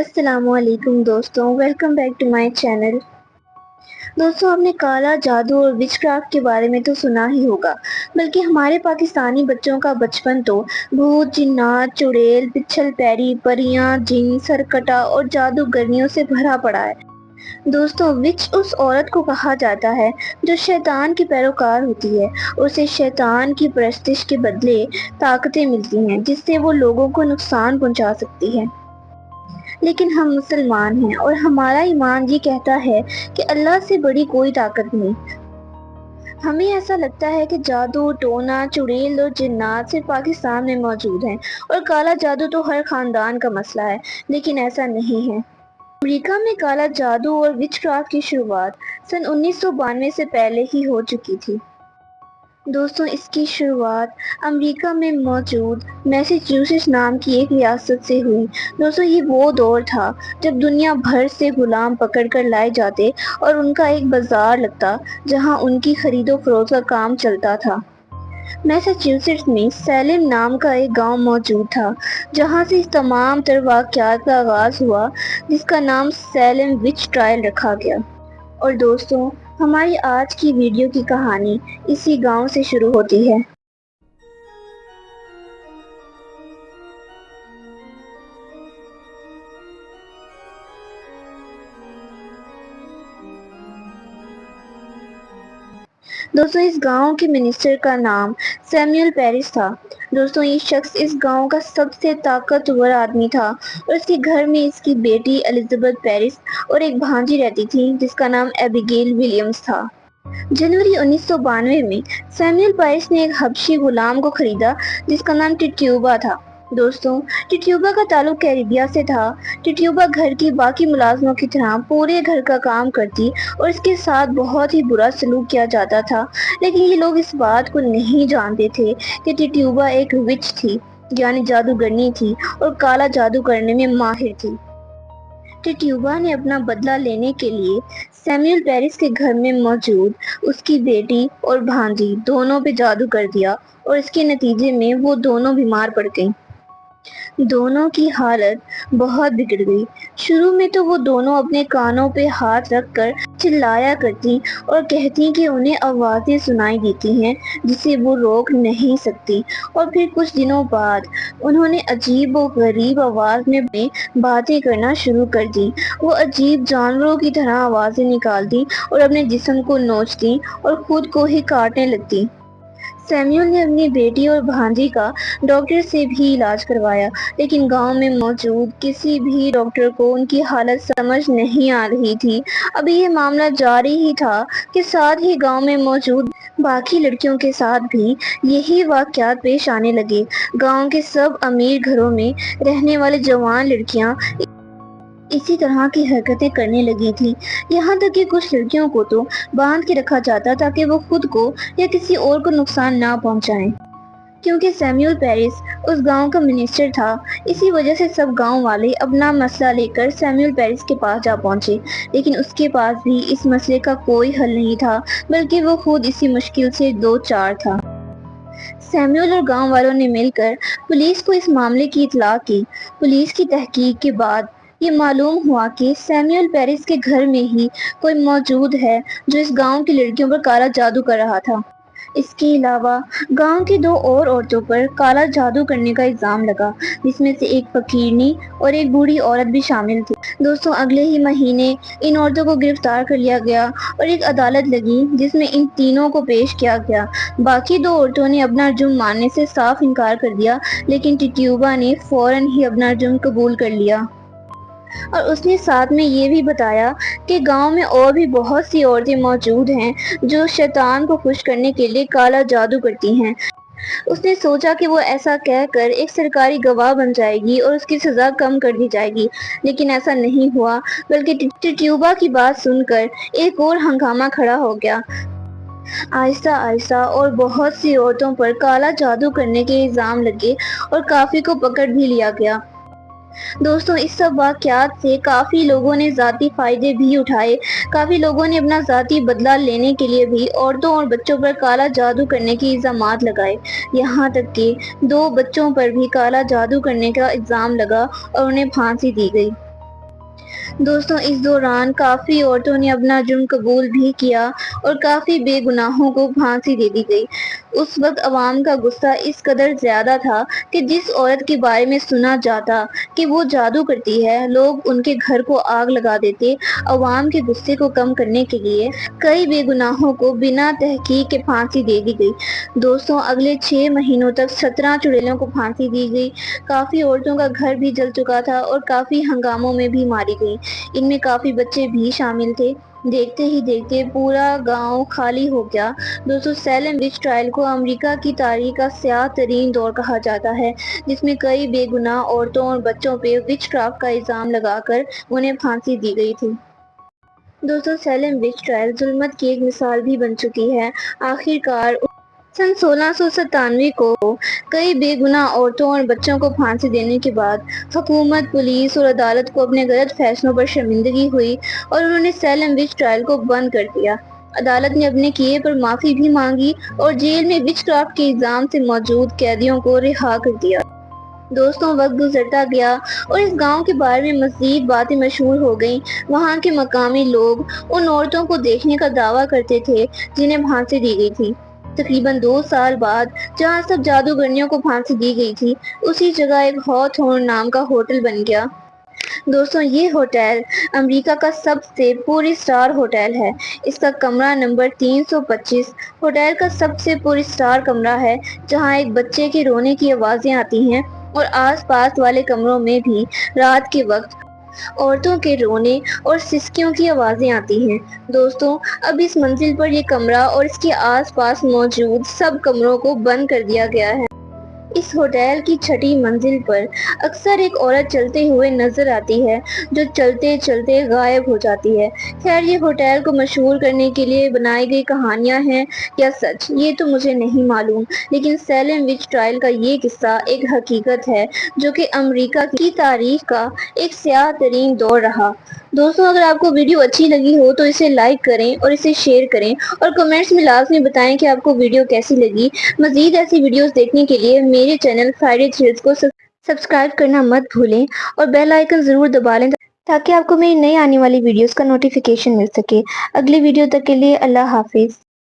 السلام علیکم دوستوں، welcome back to my channel. دوستوں، آپ نے کالا جادو اور وچ کرافٹ کے بارے میں تو سنا ہی ہوگا، بلکہ ہمارے پاکستانی بچوں کا بچپن تو بھوت، جنات، چڑیل، پچھل پیری، پریاں، جن، سرکٹا اور جادوگرنیوں سے بھرا پڑا ہے۔ دوستوں، وچ اس عورت کو کہا جاتا ہے جو شیطان کی پیروکار ہوتی ہے اور اسے شیطان کی پرستش کے بدلے طاقتیں ملتی ہیں جس سے وہ لوگوں کو نقصان پہنچا سکتی ہے۔ لیکن ہم مسلمان ہیں اور ہمارا ایمان یہ کہتا ہے کہ اللہ سے بڑی کوئی طاقت نہیں۔ ہمیں ایسا لگتا ہے کہ جادو، ٹونا، چڑیل اور جنات صرف پاکستان میں موجود ہیں اور کالا جادو تو ہر خاندان کا مسئلہ ہے، لیکن ایسا نہیں ہے۔ امریکہ میں کالا جادو اور وچ کرافٹ کی شروعات سن 1992 سے پہلے ہی ہو چکی تھی۔ دوستوں، اس کی شروعات امریکہ میں موجود میساچیوسیٹس نام کی ایک ریاست سے ہوئی۔ دوستوں، یہ وہ دور تھا جب دنیا بھر سے غلام پکڑ کر لائے جاتے اور ان کا ایک بازار لگتا جہاں ان کی خرید و فروخت کا کام چلتا تھا۔ میساچیوسیٹس میں سیلم نام کا ایک گاؤں موجود تھا جہاں سے اس تمام تر واقعات کا آغاز ہوا، جس کا نام سیلم وچ ٹرائل رکھا گیا۔ اور دوستوں، ہماری آج کی ویڈیو کی کہانی اسی گاؤں سے شروع ہوتی ہے۔ دوستوں، اس گاؤں کے منسٹر کا نام سیموئل پیرس تھا۔ دوستوں، یہ شخص اس گاؤں کا سب سے طاقتور آدمی تھا اور اس کے گھر میں اس کی بیٹی الزبتھ پیرس اور ایک بھانجی رہتی تھی جس کا نام ایبیگیل ولیمز تھا۔ جنوری 1992 میں سیموئل پیرس نے ایک حبشی غلام کو خریدا جس کا نام ٹیٹیوبا تھا۔ دوستوں، ٹیٹیوبا کا تعلق کیریبیا سے تھا۔ ٹیٹیوبا گھر کی باقی ملازموں کی طرح پورے گھر کا کام کرتی اور اس کے ساتھ بہت ہی برا سلوک کیا جاتا تھا، لیکن یہ لوگ اس بات کو نہیں جانتے تھے کہ ٹیٹیوبا ایک وچ تھی، یعنی جادوگرنی تھی اور کالا جادو کرنے میں ماہر تھی۔ ٹیٹیوبا نے اپنا بدلہ لینے کے لیے سیموئل پیرس کے گھر میں موجود اس کی بیٹی اور بھانجی دونوں پہ جادو کر دیا اور اس کے نتیجے میں وہ دونوں بیمار پڑ گئیں۔ دونوں کی حالت بہت بگڑ گئی۔ شروع میں تو وہ دونوں اپنے کانوں پہ ہاتھ رکھ کر چلایا کرتی اور کہتی کہ انہیں آوازیں سنائی دیتی ہیں جسے وہ روک نہیں سکتی، اور پھر کچھ دنوں بعد انہوں نے عجیب و غریب آواز میں باتیں کرنا شروع کر دی۔ وہ عجیب جانوروں کی طرح آوازیں نکالتی اور اپنے جسم کو نوچتی اور خود کو ہی کاٹنے لگتی۔ سیموئل نے اپنی بیٹی اور بھانجی کا ڈاکٹر سے بھی علاج کروایا، لیکن گاؤں میں موجود کسی بھی ڈاکٹر کو ان کی حالت سمجھ نہیں آ رہی تھی۔ ابھی یہ معاملہ جاری ہی تھا کہ ساتھ ہی گاؤں میں موجود باقی لڑکیوں کے ساتھ بھی یہی واقعات پیش آنے لگے۔ گاؤں کے سب امیر گھروں میں رہنے والی جوان لڑکیاں اسی طرح کی حرکتیں کرنے لگی تھیں، یہاں تک کہ کچھ لڑکیوں کو تو باندھ کے رکھا جاتا تاکہ وہ خود کو یا کسی اور کو نقصان نہ پہنچائیں۔ کیونکہ سیموئل پیرس اس گاؤں کا منسٹر تھا، اسی وجہ سے سب گاؤں والے اپنا مسئلہ لے کر سیموئل پیرس کے پاس جا پہنچے، لیکن اس کے پاس بھی اس مسئلے کا کوئی حل نہیں تھا، بلکہ وہ خود اسی مشکل سے دو چار تھا۔ سیموئل اور گاؤں والوں نے مل کر پولیس کو اس معاملے کی اطلاع کی۔ پولیس کی تحقیق کے بعد یہ معلوم ہوا کہ سیموئل پیرس کے گھر میں ہی کوئی موجود ہے جو اس گاؤں کی لڑکیوں پر کالا جادو کر رہا تھا۔ اس کے علاوہ گاؤں کی دو اور عورتوں پر کالا جادو کرنے کا الزام لگا، جس میں سے ایک فقیرنی اور ایک بوڑھی عورت بھی شامل تھی۔ دوستوں، اگلے ہی مہینے ان عورتوں کو گرفتار کر لیا گیا اور ایک عدالت لگی جس میں ان تینوں کو پیش کیا گیا۔ باقی دو عورتوں نے اپنا جرم ماننے سے صاف انکار کر دیا، لیکن ٹیٹیوبا نے فوراً ہی اپنا جرم قبول کر لیا اور اس نے ساتھ میں یہ بھی بتایا کہ گاؤں میں اور بھی بہت سی عورتیں موجود ہیں جو شیطان کو خوش کرنے کے لیے کالا جادو کرتی ہیں۔ اس نے سوچا کہ وہ ایسا کہہ کر ایک سرکاری گواہ بن جائے گی اور اس کی سزا کم کر دی جائے گی، لیکن ایسا نہیں ہوا، بلکہ ٹیٹیوبا کی بات سن کر ایک اور ہنگامہ کھڑا ہو گیا۔ آہستہ آہستہ اور بہت سی عورتوں پر کالا جادو کرنے کے الزام لگے اور کافی کو پکڑ بھی لیا گیا۔ دوستوں، اس سب واقعات سے کافی لوگوں نے ذاتی فائدے بھی اٹھائے۔ کافی لوگوں نے اپنا ذاتی بدلہ لینے کے لیے بھی عورتوں اور بچوں پر کالا جادو کرنے کے الزامات لگائے، یہاں تک کہ دو بچوں پر بھی کالا جادو کرنے کا الزام لگا اور انہیں پھانسی دی گئی۔ دوستوں اس دوران کافی عورتوں نے اپنا جرم قبول بھی کیا اور کافی بے گناہوں کو پھانسی دے دی گئی۔ اس وقت عوام کا غصہ اس قدر زیادہ تھا کہ جس عورت کے بارے میں سنا جاتا کہ وہ جادو کرتی ہے، لوگ ان کے گھر کو آگ لگا دیتے۔ عوام کے غصے کو کم کرنے کے لیے کئی بے گناہوں کو بنا تحقیق کے پھانسی دے دی گئی۔ دوستوں اگلے 6 مہینوں تک 17 چڑیلوں کو پھانسی دی گئی۔ کافی عورتوں کا گھر بھی جل چکا تھا اور کافی ہنگاموں میں بھی ماری گئی۔ ان میں کافی بچے بھی شامل تھے۔ دیکھتے ہی دیکھتے پورا گاؤں خالی ہو گیا۔ دوستوں سیلم وچ ٹرائل کو امریکہ کی تاریخ کا سیاہ ترین دور کہا جاتا ہے، جس میں کئی بے گناہ عورتوں اور بچوں پہ وچ کرافٹ کا الزام لگا کر انہیں پھانسی دی گئی تھی۔ دوستوں سیلم وچ ٹرائل ظلمت کی ایک مثال بھی بن چکی ہے۔ آخر کار سن 1697 کو کئی بے گناہ عورتوں اور بچوں کو پھانسی دینے کے بعد حکومت، پولیس اور عدالت کو اپنے غلط فیصلوں پر شرمندگی ہوئی اور انہوں نے سیلم وچ ٹرائل کو بند کر دیا۔ عدالت نے اپنے کیے پر معافی بھی مانگی اور جیل میں وچ کرافٹ کے الزام سے موجود قیدیوں کو رہا کر دیا۔ دوستوں وقت گزرتا گیا اور اس گاؤں کے بارے میں مزید باتیں مشہور ہو گئیں۔ وہاں کے مقامی لوگ ان عورتوں کو دیکھنے کا دعویٰ کرتے تھے جنہیں پھانسی دی گئی تھی۔ تقریباً 2 سال بعد جہاں سب جادوگرنیوں کو پھانسی دی گئی تھی، اسی جگہ ایک ہاتھورن نام کا ہوٹل بن گیا۔ دوستوں یہ ہوٹل امریکہ کا سب سے پر اسٹار ہوٹل ہے۔ اس کا کمرہ نمبر 325 ہوٹل کا سب سے پر اسٹار کمرہ ہے، جہاں ایک بچے کے رونے کی آوازیں آتی ہیں اور آس پاس والے کمروں میں بھی رات کے وقت عورتوں کے رونے اور سسکیوں کی آوازیں آتی ہیں۔ دوستوں اب اس منزل پر یہ کمرہ اور اس کے آس پاس موجود سب کمروں کو بند کر دیا گیا ہے۔ اس ہوٹل کی 6ٹھی منزل پر اکثر ایک عورت چلتے ہوئے نظر آتی ہے جو چلتے چلتے غائب ہو جاتی ہے۔ خیر یہ ہوٹل کو مشہور کرنے کے لیے بنائی گئی کہانیاں ہیں یا سچ، یہ تو مجھے نہیں معلوم، لیکن سیلم وچ ٹرائل کا یہ قصہ ایک حقیقت ہے جو کہ امریکہ کی تاریخ کا ایک سیاہ ترین دور رہا۔ دوستوں اگر آپ کو ویڈیو اچھی لگی ہو تو اسے لائک کریں اور اسے شیئر کریں اور کمنٹس میں لازمی بتائیں کہ آپ کو ویڈیو کیسی لگی۔ مزید ایسی ویڈیوز دیکھنے کے لیے میرے چینل فرائیڈے تھریڈز کو سبسکرائب کرنا مت بھولیں اور بیل آئیکن ضرور دبا لیں تاکہ آپ کو میری نئی آنے والی ویڈیوز کا نوٹیفیکیشن مل سکے۔ اگلی ویڈیو تک کے لیے اللہ حافظ۔